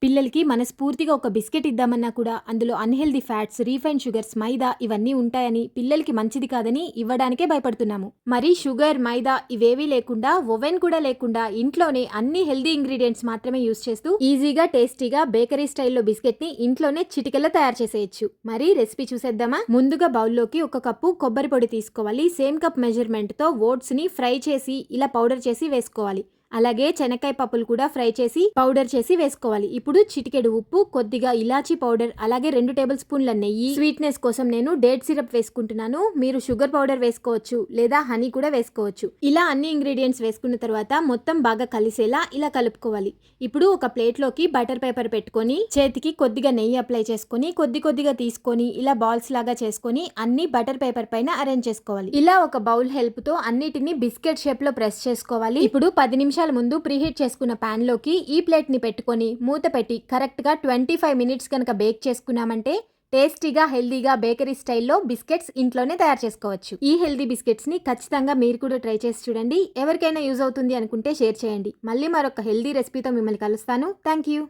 పిల్లలకి మనస్ఫూర్తిగా ఒక బిస్కెట్ ఇద్దామన్నా కూడా అందులో అన్హెల్దీ ఫ్యాట్స్, రీఫైన్ షుగర్స్, మైదా ఇవన్నీ ఉంటాయని, పిల్లలకి మంచిది కాదని ఇవ్వడానికే భయపడుతున్నాము. మరి షుగర్, మైదా ఇవేవీ లేకుండా, ఓవెన్ కూడా లేకుండా ఇంట్లోనే అన్ని హెల్దీ ఇంగ్రీడియంట్స్ మాత్రమే యూస్ చేస్తూ ఈజీగా, టేస్టీగా బేకరీ స్టైల్లో బిస్కెట్ ని ఇంట్లోనే చిటికెల్లో తయారు చేసేయచ్చు. మరి రెసిపీ చూసేద్దామా? ముందుగా బౌల్లోకి 1 కప్పు కొబ్బరి పొడి తీసుకోవాలి. సేమ్ కప్ మెజర్మెంట్ తో ఓట్స్ ని ఫ్రై చేసి ఇలా పౌడర్ చేసి వేసుకోవాలి. అలాగే శనక్కాయ పప్పులు కూడా ఫ్రై చేసి పౌడర్ చేసి వేసుకోవాలి. ఇప్పుడు చిటికెడు ఉప్పు, కొద్దిగా ఇలాచీ పౌడర్, అలాగే 2 టేబుల్ స్పూన్ల నెయ్యి. స్వీట్నెస్ కోసం నేను డేట్ సిరప్ వేసుకుంటున్నాను. మీరు షుగర్ పౌడర్ వేసుకోవచ్చు లేదా హనీ కూడా వేసుకోవచ్చు. ఇలా అన్ని ఇంగ్రీడియంట్స్ వేసుకున్న తర్వాత మొత్తం బాగా కలిసేలా ఇలా కలుపుకోవాలి. ఇప్పుడు ఒక ప్లేట్ లోకి బటర్ పేపర్ పెట్టుకొని చేతికి కొద్దిగా నెయ్యి అప్లై చేసుకొని కొద్దిగా తీసుకొని ఇలా బాల్స్ లాగా చేసుకొని అన్ని బటర్ పేపర్ పైన అరేంజ్ చేసుకోవాలి. ఇలా ఒక బౌల్ హెల్ప్ తో అన్నిటిని బిస్కెట్ షేప్ లో ప్రెస్ చేసుకోవాలి. ఇప్పుడు 10 నిమిషాల ముందు ప్రీహీట్ చేసుకున్న పాన్ లోకి ఈ ప్లేట్ ని పెట్టుకొని మూత పెట్టి కరెక్ట్ గా 25 మినిట్స్ కనుక బేక్ చేసుకున్నామంటే టేస్టీగా, హెల్దీగా బేకరీ స్టైల్లో బిస్కెట్స్ ఇంట్లోనే తయారు చేసుకోవచ్చు. ఈ హెల్దీ బిస్కెట్స్ ని ఖచ్చితంగా మీరు కూడా ట్రై చేసి చూడండి. ఎవరికైనా యూజ్ అవుతుంది అనుకుంటే షేర్ చేయండి. మళ్ళీ మరొక హెల్దీ రెసిపీతో మిమ్మల్ని కలుస్తాను. Thank you.